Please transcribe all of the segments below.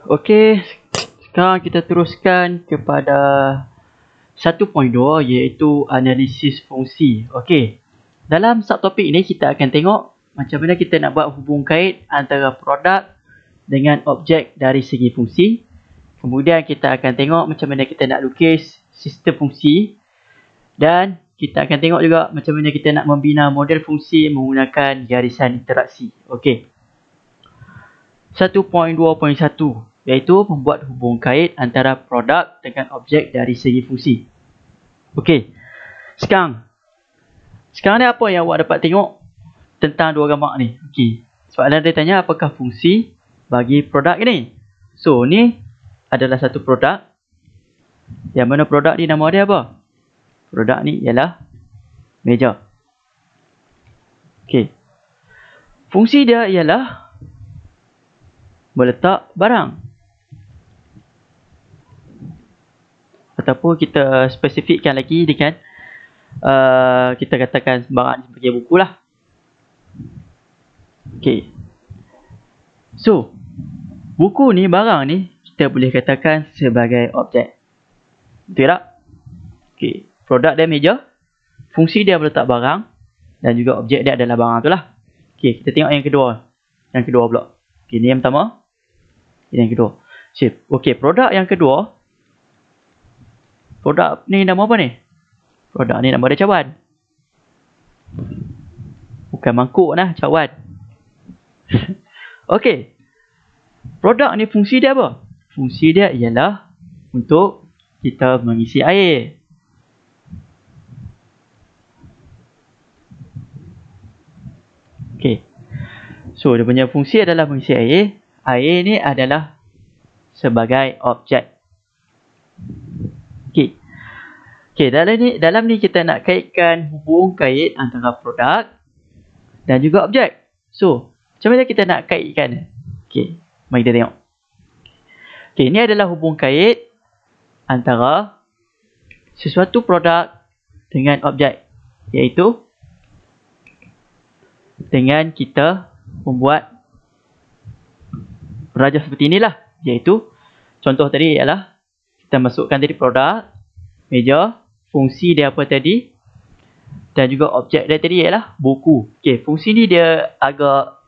Okey, sekarang kita teruskan kepada 1.2 iaitu analisis fungsi. Okey. Dalam subtopik ini kita akan tengok macam mana kita nak buat hubung kait antara produk dengan objek dari segi fungsi. Kemudian kita akan tengok macam mana kita nak lukis sistem fungsi dan kita akan tengok juga macam mana kita nak membina model fungsi menggunakan garisan interaksi. Okey. 1.2.1 iaitu membuat hubung kait antara produk dengan objek dari segi fungsi. Okey. Sekarang ni apa yang awak dapat tengok tentang dua gambar ni? Okey. Soalan dia tanya apakah fungsi bagi produk ni? So, ni adalah satu produk. Yang mana produk ni nama dia apa? Produk ni ialah meja. Okey. Fungsi dia ialah meletak barang. Ataupun kita spesifikkan lagi dengan kita katakan barang sebagai buku lah. Okey. So, buku ni, barang ni kita boleh katakan sebagai objek. Betul tak? Okey. Produk dia meja. Fungsi dia meletak barang. Dan juga objek dia adalah barang tu lah. Okey, kita tengok yang kedua. Yang kedua pula. Okey, ni yang pertama. Ini yang kedua. Sip. Okey, produk yang kedua. Produk ni nama apa ni? Produk ni nama dia cawan. Bukan mangkuk lah, cawan. Okey. Produk ni fungsi dia apa? Fungsi dia ialah untuk kita mengisi air. Okey. So, dia punya fungsi adalah mengisi air. Air ni adalah sebagai objek. Okey. Okey, dalam ni kita nak kaitkan hubung kait antara produk dan juga objek. So, macam mana kita nak kaitkan? Okey, mari kita tengok. Okey, ini adalah hubung kait antara sesuatu produk dengan objek, iaitu dengan kita membuat rajah seperti inilah, iaitu contoh tadi ialah kita masukkan tadi produk, meja, fungsi dia apa tadi, dan juga objek dia tadi ialah buku. Okey, fungsi ni dia agak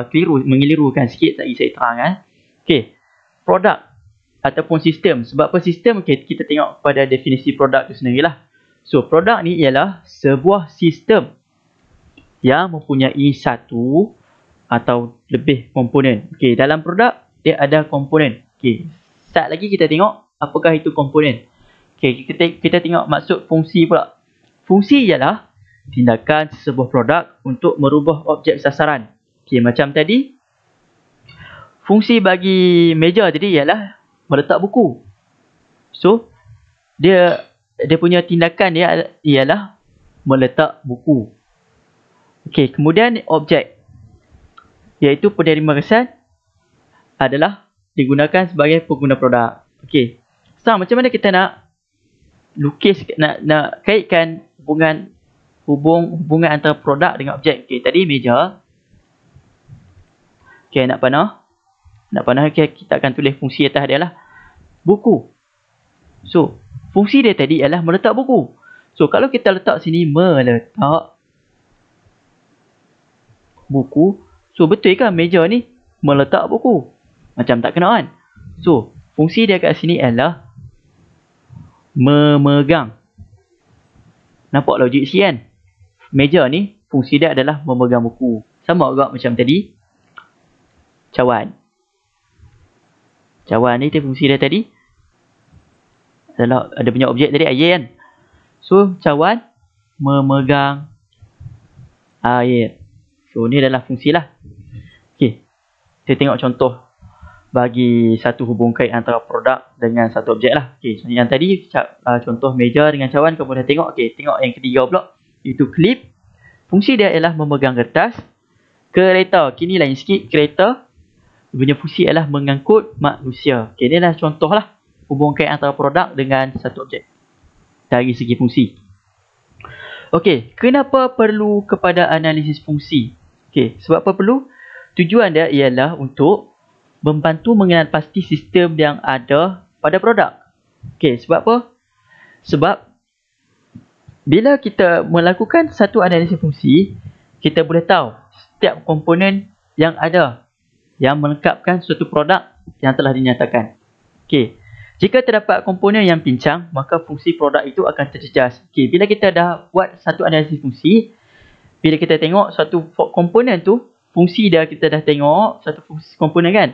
keliru, mengelirukan sikit, lagi saya terang. Okey, produk ataupun sistem. Sebab apa sistem? Okey, kita tengok pada definisi produk tu sendirilah. So, produk ni ialah sebuah sistem yang mempunyai satu atau lebih komponen. Okey, dalam produk dia ada komponen. Okey, start lagi kita tengok apakah itu komponen. Okey, kita tengok maksud fungsi pula. Fungsi ialah tindakan sebuah produk untuk merubah objek sasaran. Okey, macam tadi fungsi bagi meja tadi ialah meletak buku. So, dia punya tindakan dia ialah meletak buku. Okey, kemudian objek, iaitu penerima kesan, adalah digunakan sebagai pengguna produk. Okey. So, macam mana kita nak lukis, nak kaitkan hubungan antara produk dengan objek? Okey, tadi meja. Okey, nak panah. Okay, kita akan tulis fungsi atas dia lah. Buku. So, fungsi dia tadi ialah meletak buku. So, kalau kita letak sini meletak buku, so betul kan meja ni meletak buku? Macam tak kena kan? So, fungsi dia kat sini ialah memegang. Nampak logik sikit kan? Meja ni fungsi dia adalah memegang buku. Sama juga macam tadi cawan. Cawan ni fungsi dia tadi adalah ada punya objek tadi air kan? So, cawan memegang air. So, ni adalah fungsi lah. Okey, kita tengok contoh bagi satu hubung kait antara produk dengan satu objek lah. Okey, yang tadi contoh meja dengan cawan, kemudian tengok. Okey, tengok yang ketiga pula, itu klip. Fungsi dia ialah memegang kertas. Kereta, kini lain sikit. Kereta punya fungsi ialah mengangkut manusia. Okey, ni adalah contoh lah hubung kait antara produk dengan satu objek dari segi fungsi. Okey, kenapa perlu kepada analisis fungsi? Okey, sebab apa perlu? Tujuan dia ialah untuk membantu mengenal pasti sistem yang ada pada produk. Okey, sebab apa? Sebab bila kita melakukan satu analisis fungsi, kita boleh tahu setiap komponen yang ada yang melengkapkan suatu produk yang telah dinyatakan. Okey. Jika terdapat komponen yang pincang, maka fungsi produk itu akan terjejas. Okey, bila kita dah buat satu analisis fungsi, bila kita tengok suatu komponen tu, fungsi dah kita dah tengok satu fungsi komponen kan.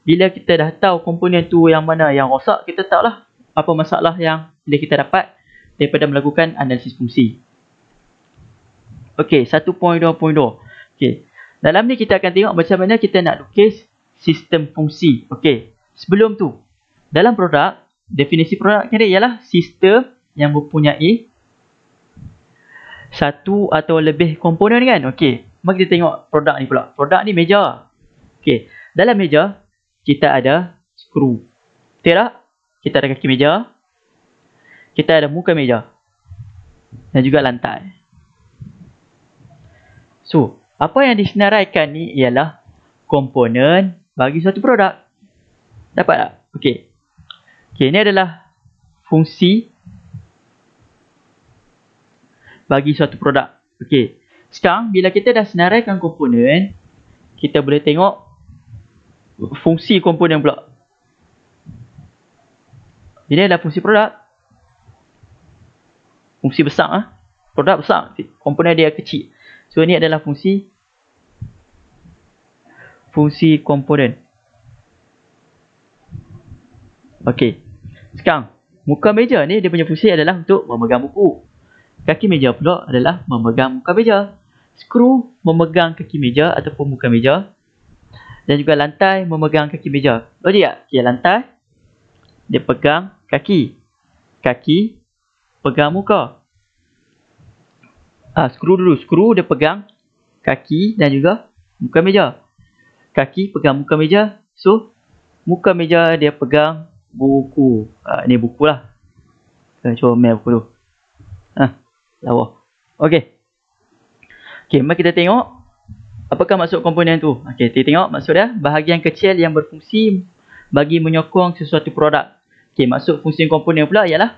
Bila kita dah tahu komponen tu yang mana yang rosak, kita tahulah apa masalah yang bila kita dapat daripada melakukan analisis fungsi. Okey, 1.2.2. Okey. Dalam ni kita akan tengok macam mana kita nak lukis sistem fungsi. Okey. Sebelum tu, dalam produk, definisi produk ni ialah sistem yang mempunyai satu atau lebih komponen kan. Okey. Mari kita tengok produk ni pula. Produk ni meja. Okey. Dalam meja, kita ada skru. Betul tak? Kita ada kaki meja. Kita ada muka meja. Dan juga lantai. So, apa yang disenaraikan ni ialah komponen bagi suatu produk. Dapat tak? Okey. Okey, ini adalah fungsi bagi suatu produk. Okey. Sekarang, bila kita dah senaraikan komponen, kita boleh tengok fungsi komponen pula. Ini adalah fungsi produk. Fungsi besar. Produk besar. Komponen dia kecil. So, ini adalah fungsi komponen. Okey. Sekarang, muka meja ni dia punya fungsi adalah untuk memegang buku. Kaki meja pula adalah memegang muka meja. Skru memegang kaki meja ataupun muka meja. Dan juga lantai memegang kaki meja. Logik tak? Okay, lantai dia pegang kaki. Kaki pegang muka. Skru dulu. Skru dia pegang kaki dan juga muka meja. Kaki pegang muka meja. So, muka meja dia pegang buku. Ni buku lah. Comel buku tu. Lawa. Okey. Okey, mari kita tengok apakah maksud komponen tu. Okey, kita tengok maksud dia. Bahagian kecil yang berfungsi bagi menyokong sesuatu produk. Okey, maksud fungsi komponen pula ialah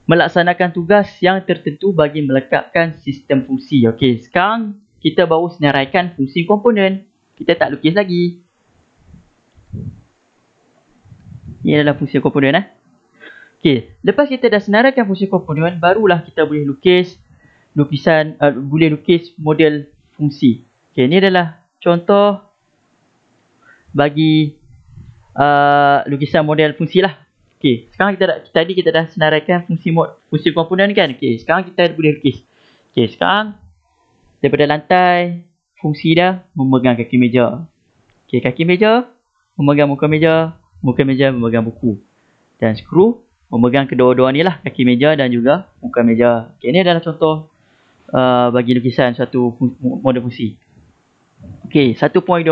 melaksanakan tugas yang tertentu bagi melengkapkan sistem fungsi. Okey, sekarang kita baru senaraikan fungsi komponen. Kita tak lukis lagi. Ini adalah fungsi komponen. Okey, lepas kita dah senaraikan fungsi komponen, barulah kita boleh lukis model fungsi. Okey, ini adalah contoh bagi lukisan model fungsi lah. Okey, sekarang tadi kita dah senaraikan fungsi komponen kan. Okey, sekarang kita boleh lukis. Okey, sekarang daripada lantai, fungsi dia memegang kaki meja. Okey, kaki meja memegang muka meja memegang buku. Dan skru memegang kedua-dua ni lah, kaki meja dan juga muka meja. Okey, ini adalah contoh bagi lukisan suatu model fungsi. Okey, 1.2.3.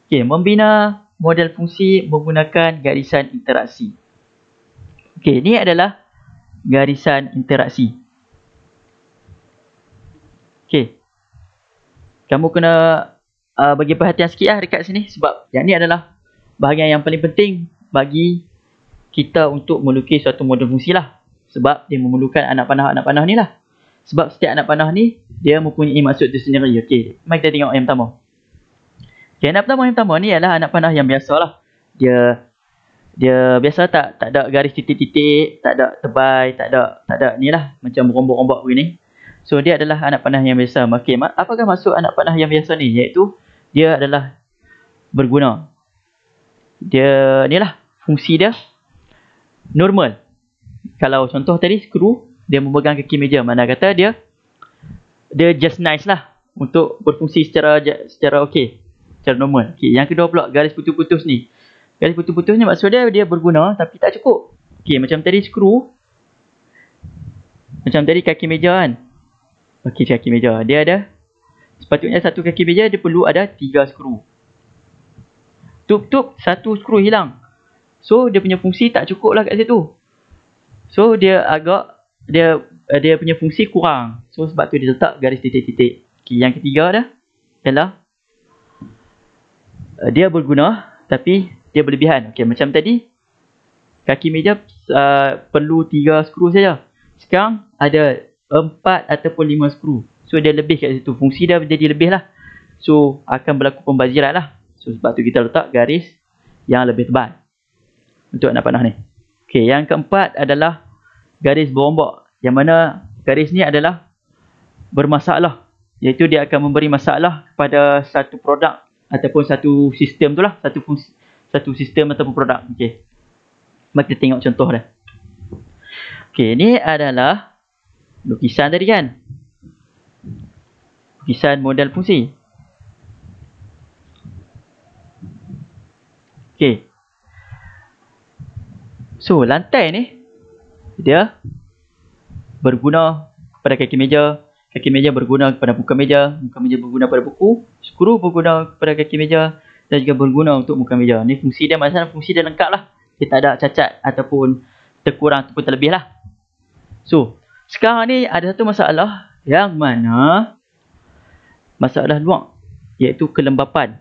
Okey, membina model fungsi menggunakan garisan interaksi. Okey, ini adalah garisan interaksi. Okey. Kamu kena bagi perhatian sikit lah dekat sini. Sebab yang ni adalah bahagian yang paling penting bagi kita untuk melukis suatu model fungsi lah. Sebab dia memerlukan anak panah ni lah. Sebab setiap anak panah ni, dia mempunyai maksud tersendiri. Okey, mari kita tengok yang pertama. Okay, anak pertama ni adalah anak panah yang biasa lah. Dia biasa tak ada garis titik-titik, tak ada tebal, tak ada ni lah, macam rombak-rombak begini. So dia adalah anak panah yang biasa. Okay, apakah maksud anak panah yang biasa ni? Iaitu dia adalah berguna. Dia ni lah fungsi dia normal. Kalau contoh tadi skru, dia memegang kaki meja, mana kata dia just nice lah untuk berfungsi secara okey. Secara normal. Okay, yang kedua pula, garis putus-putus ni. Garis putus-putus ni maksud dia berguna tapi tak cukup. Okay, macam tadi skru. Macam tadi kaki meja kan. Okay, kaki meja. Dia ada, sepatutnya satu kaki meja dia perlu ada 3 skru. Tup-tup, satu skru hilang. So, dia punya fungsi tak cukup lah kat situ. So, dia punya fungsi kurang. So, sebab tu dia letak garis titik-titik. Okay, yang ketiga dah ialah dia berguna tapi dia berlebihan. Okey, macam tadi kaki meja perlu 3 skru saja. Sekarang ada 4 ataupun 5 skru. So dia lebih kat situ. Fungsi dah jadi lebih lah. So akan berlaku pembaziran lah. So sebab tu kita letak garis yang lebih tebal untuk nak panah ni. Okey, yang keempat adalah garis berombak. Yang mana garis ni adalah bermasalah. Iaitu dia akan memberi masalah kepada satu produk ataupun satu sistem tu lah. Satu sistem ataupun produk. Okey. Mari kita tengok contoh dah. Okey, ni adalah lukisan tadi kan. Lukisan model fungsi. Okey. So, lantai ni dia berguna kepada kaki meja. Kaki meja berguna kepada muka meja. Muka meja berguna pada buku. Skru berguna kepada kaki meja. Dan juga berguna untuk muka meja. Ni fungsi dia, maksudnya fungsi dia lengkap lah. Dia tak ada cacat ataupun terkurang ataupun terlebih lah. So, sekarang ni ada satu masalah yang mana masalah luar, iaitu kelembapan.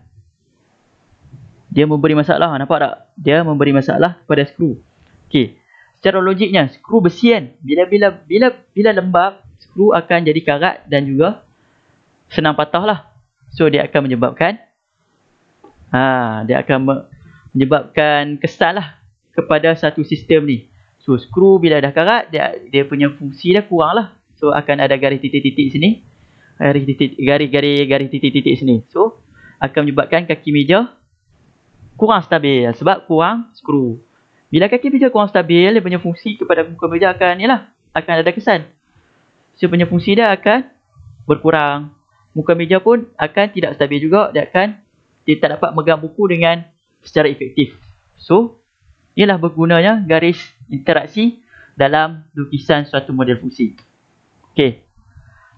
Dia memberi masalah, nampak tak? Dia memberi masalah kepada skru. Okey, secara logiknya skru besi kan, bila lembab, skru akan jadi karat dan juga senang patah lah. So dia akan menyebabkan menyebabkan kesan lah kepada satu sistem ni. So skru bila dah karat, dia punya fungsi dah kurang lah. So akan ada garis titik-titik sini, garis titik-titik sini. So akan menyebabkan kaki meja kurang stabil sebab kurang skru. Bila kaki meja kurang stabil, dia punya fungsi kepada muka meja akan ada kesan. So punya fungsi dia akan berkurang. Muka meja pun akan tidak stabil juga. Dia tak dapat megang buku dengan secara efektif. So inilah bergunanya garis interaksi dalam lukisan suatu model fungsi. Okey.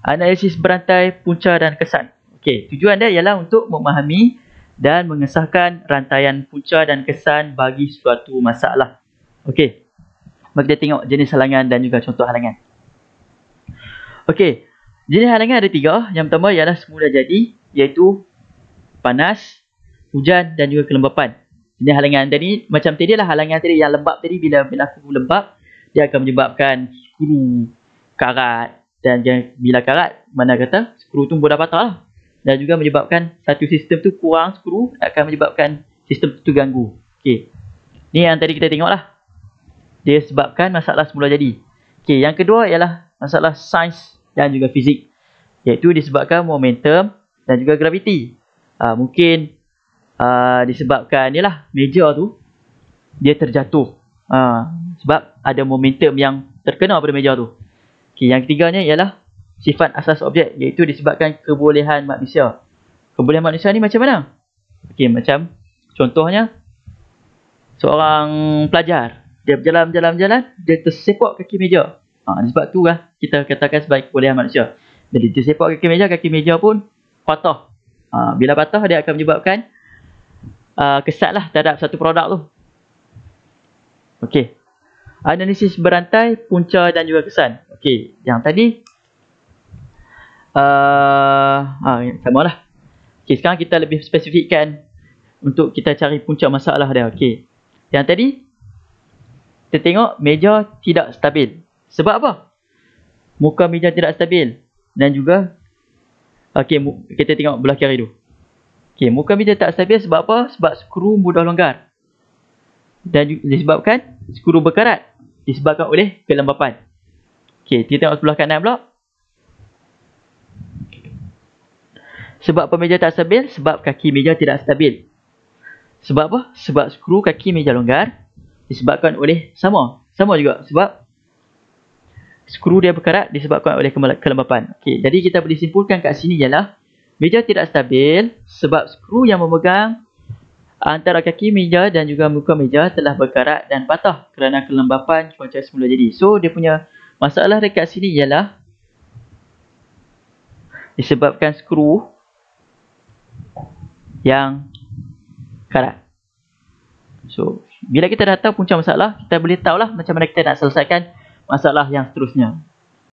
Analisis berantai, punca dan kesan. Okey, tujuan dia ialah untuk memahami dan mengesahkan rantaian punca dan kesan bagi suatu masalah. Okey. Mari kita tengok jenis halangan dan juga contoh halangan. Okey. Jenis halangan ada 3. Yang pertama ialah semula jadi, iaitu panas, hujan dan juga kelembapan. Jenis halangan tadi macam tadi lah, halangan tadi yang lembab tadi, bila berlaku lembab dia akan menyebabkan skru karat, dan bila karat mana kata skru tu mudah patah lah, dan juga menyebabkan satu sistem tu kurang skru, akan menyebabkan sistem tu ganggu. Okey, ni yang tadi kita tengok lah, dia sebabkan masalah semula jadi. Okey, yang kedua ialah masalah sains dan juga fizik, iaitu disebabkan momentum dan juga graviti. Mungkin disebabkan meja tu dia terjatuh sebab ada momentum yang terkena pada meja tu. Okey, yang ketiganya ialah sifat asas objek, iaitu disebabkan kebolehan manusia. Kebolehan manusia ni macam mana? Okey, macam contohnya seorang pelajar, dia berjalan, dia tersepak kaki meja. Sebab tu lah kita katakan sebagai kebolehan manusia. Jadi tersepak kaki meja pun patah. Bila patah, dia akan menyebabkan kesan lah terhadap satu produk tu. Okey. Analisis berantai, punca dan juga kesan. Okey, yang tadi sama lah. Okey, sekarang kita lebih spesifikkan untuk kita cari punca masalah dia. Okey. Yang tadi kita tengok meja tidak stabil. Sebab apa? Muka meja tidak stabil dan juga kita tengok belah kiri tu. Okey, muka meja tak stabil sebab apa? Sebab skru mudah longgar. Dan disebabkan skru berkarat, disebabkan oleh kelembapan. Okey, kita tengok sebelah kanan pula. Sebab apa meja tak stabil? Sebab kaki meja tidak stabil. Sebab apa? Sebab skru kaki meja longgar, disebabkan oleh sama juga sebab skru dia berkarat, disebabkan oleh kelembapan. Okey, jadi kita boleh simpulkan kat sini ialah meja tidak stabil sebab skru yang memegang antara kaki meja dan juga muka meja telah berkarat dan patah kerana kelembapan cuaca semula jadi. So dia punya masalah dekat sini ialah disebabkan skru yang karat. So bila kita dah tahu punca masalah, kita boleh tahulah macam mana kita nak selesaikan masalah yang seterusnya.